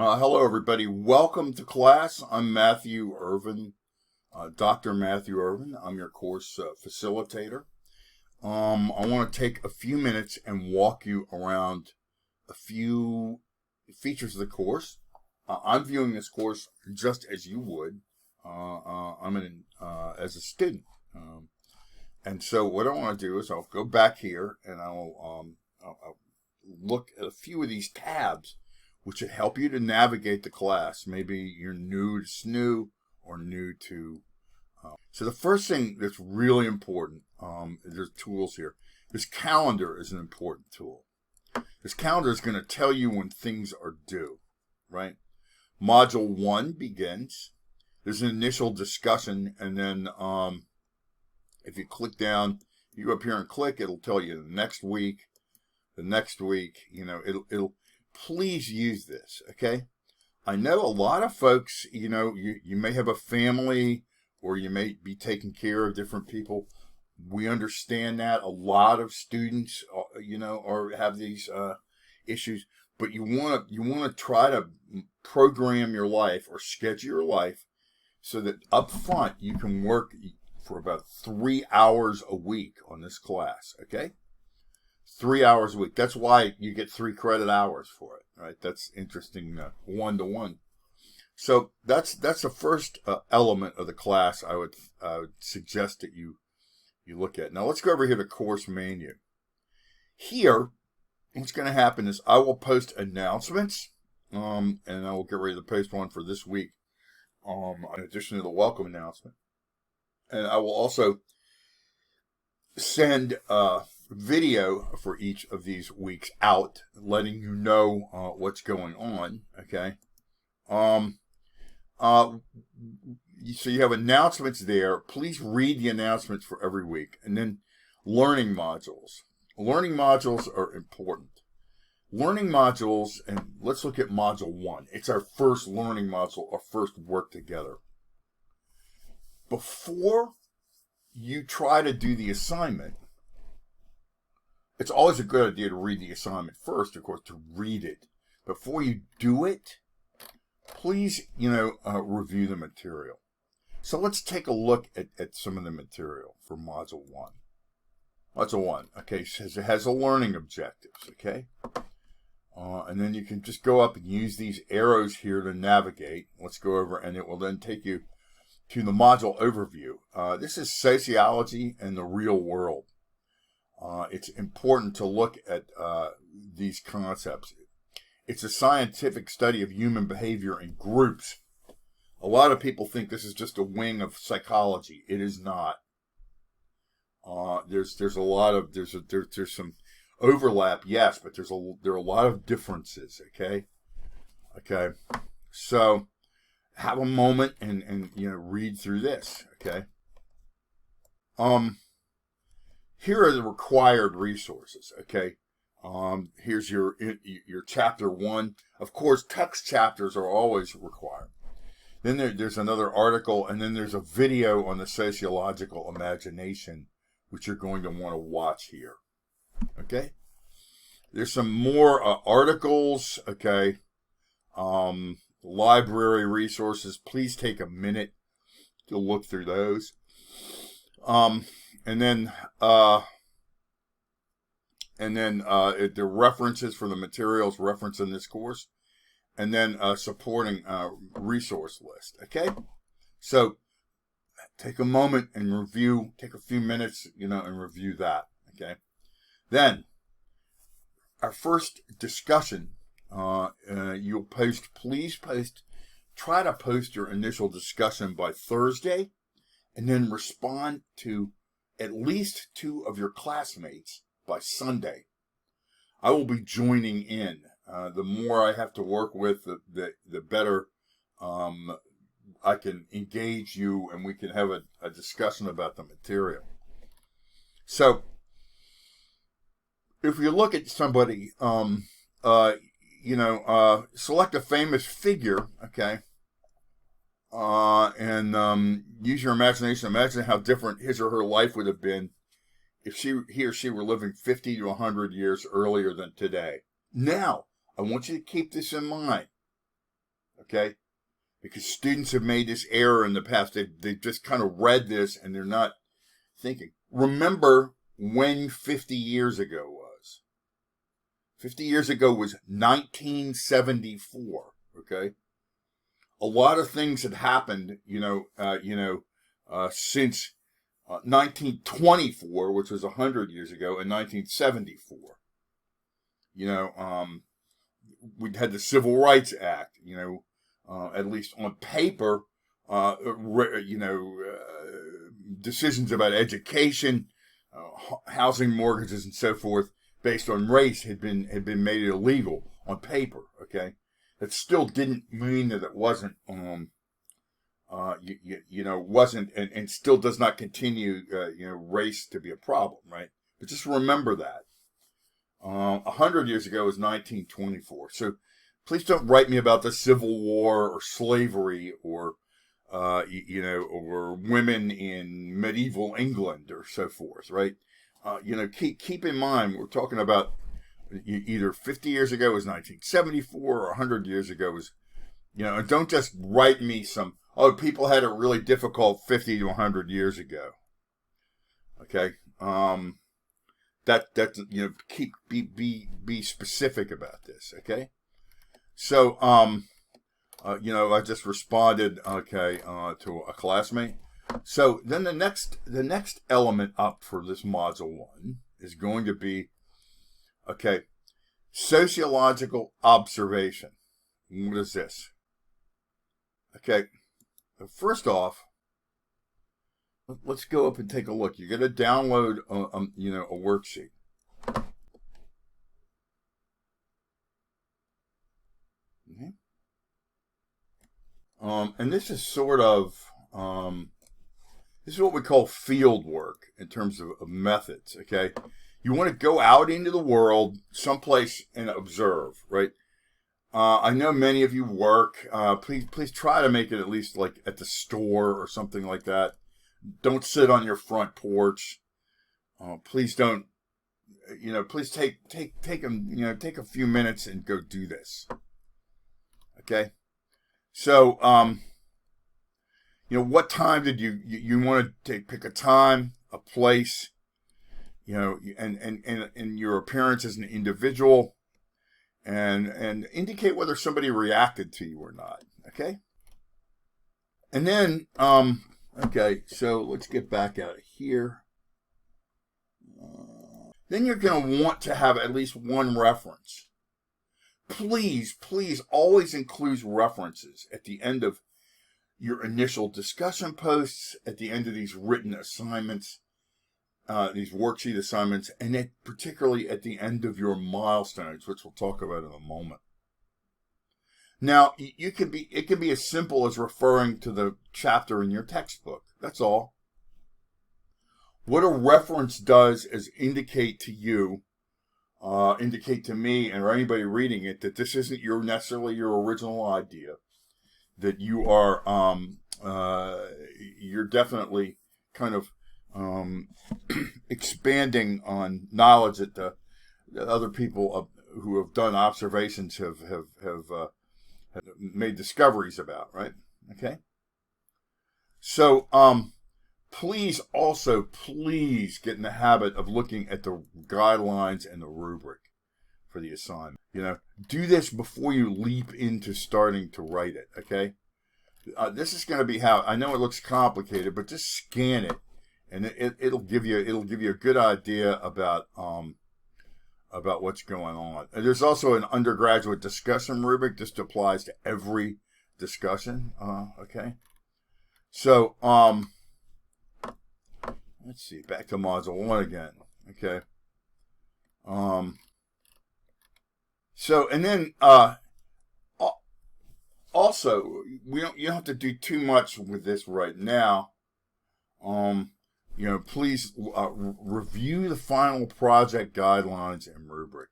Hello, everybody. Welcome to class. I'm Matthew Irvin, Dr. Matthew Irvin. I'm your course facilitator. I want to take a few minutes and walk you around a few features of the course. I'm viewing this course just as you would. As a student. And so what I want to do is I'll go back here and I'll look at a few of these tabs which should help you to navigate the class. Maybe you're new to SNHU or new to... So the first thing that's really important, there's tools here. This calendar is an important tool. This calendar is going to tell you when things are due, right? Module 1 begins. There's an initial discussion, and then if you click down, you go up here and click, it'll tell you the next week, it'll please use this, okay? I know a lot of folks, you may have a family or you may be taking care of different people. We understand that. A lot of students, or have these issues, but you want to try to program your life or schedule your life so that up front you can work for about 3 hours a week on this class, okay? 3 hours a week. That's why you get 3 credit hours for it, right? That's interesting, one-to-one. So that's the first element of the class I would suggest that you look at. Now let's go over here to course menu. Here, what's going to happen is I will post announcements, and I will get ready to post one for this week, in addition to the welcome announcement. And I will also send video for each of these weeks out, letting you know what's going on, okay? So you have announcements there. Please read the announcements for every week. And then learning modules. Learning modules are important. Learning modules, and let's look at module 1. It's our first learning module, our first work together. Before you try to do the assignment, it's always a good idea to read the assignment first, of course, to read it. Before you do it, please, review the material. So let's take a look at some of the material for Module 1. Module 1, okay, says it has a learning objectives, okay? And then you can just go up and use these arrows here to navigate. Let's go over, and it will then take you to the module overview. This is sociology and the real world. It's important to look at these concepts. It's a scientific study of human behavior in groups. A lot of people think this is just a wing of psychology. It is not. There's some overlap, yes, but there are a lot of differences. Okay. So have a moment and read through this. Okay. Here are the required resources. Okay. Here's your chapter 1. Of course, text chapters are always required. Then there's another article, and then there's a video on the sociological imagination, which you're going to want to watch here. Okay? There's some more articles, okay? Library resources. Please take a minute to look through those. And then the references for the materials referenced in this course, and then supporting resource list. Okay, so take a moment and review. Take a few minutes, and review that. Okay, then our first discussion. You'll post. Please post. Try to post your initial discussion by Thursday, and then respond to at least 2 of your classmates by Sunday. I will be joining in. The more I have to work with, the better I can engage you, and we can have a discussion about the material. So, if you look at somebody, select a famous figure, okay, and use your imagination. Imagine how different his or her life would have been if he or she were living 50 to 100 years earlier than today. Now, I want you to keep this in mind. okay? Because students have made this error in the past. They've just kind of read this and they're not thinking. Remember when 50 years ago was. 50 years ago was 1974, okay? A lot of things had happened, since 1924, which was 100 years ago, and 1974. We had the Civil Rights Act, at least on paper, decisions about education, housing mortgages, and so forth, based on race had been made illegal on paper. Okay, that still didn't mean that it wasn't, wasn't, and still does not continue, race to be a problem, right? But just remember that. 100 years ago was 1924. So please don't write me about the Civil War or slavery or, or women in medieval England or so forth, right? Keep in mind, we're talking about either 50 years ago was 1974 or 100 years ago was, and don't just write me some, people had it really difficult 50 to 100 years ago. Okay. Be specific about this, okay? So, I just responded, to a classmate. So then the next element up for this module 1 is going to be, sociological observation. What is this? Okay, first off, let's go up and take a look. You're going to download, a worksheet. Okay. And this is sort of, this is what we call field work in terms of methods. Okay, you want to go out into the world, someplace, and observe. Right. I know many of you work. Please try to make it at least like at the store or something like that. Don't sit on your front porch. Please don't, please take a few minutes and go do this. Okay. So, what time did you want to pick a time, a place, and your appearance as an individual, and indicate whether somebody reacted to you or not. Okay. And then, okay, so let's get back out of here. Then you're going to want to have at least one reference. Please always include references at the end of your initial discussion posts, at the end of these written assignments, these worksheet assignments, and particularly at the end of your milestones, which we'll talk about in a moment. Now, it can be as simple as referring to the chapter in your textbook. That's all. What a reference does is indicate to you, indicate to me, or anybody reading it, that this isn't necessarily your original idea. That you are, you're definitely kind of expanding on knowledge that the other people who have done observations have made discoveries about, right? Okay. So, please get in the habit of looking at the guidelines and the rubric for the assignment. Do this before you leap into starting to write it. Okay. This is going to be how, I know it looks complicated, but just scan it, and it'll give you a good idea about what's going on. And there's also an undergraduate discussion rubric. This applies to every discussion. Okay. So, let's see, back to module 1 again. Okay. So, and then, also, you don't have to do too much with this right now. Please review the final project guidelines and rubric.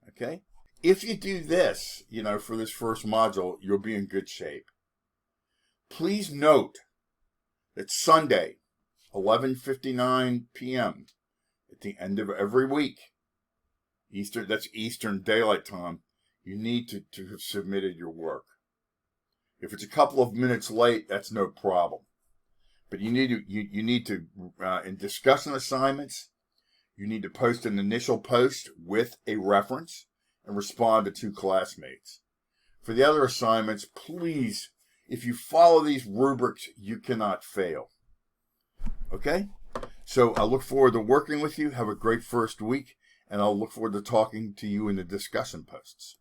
Okay? If you do this, for this first module, you'll be in good shape. Please note that Sunday, 11:59 p.m. at the end of every week, that's Eastern Daylight Time, you need to have submitted your work. If it's a couple of minutes late, that's no problem. But you need to in discussing assignments, you need to post an initial post with a reference and respond to 2 classmates. For the other assignments, please, if you follow these rubrics, you cannot fail. Okay? So I look forward to working with you. Have a great first week, and I'll look forward to talking to you in the discussion posts.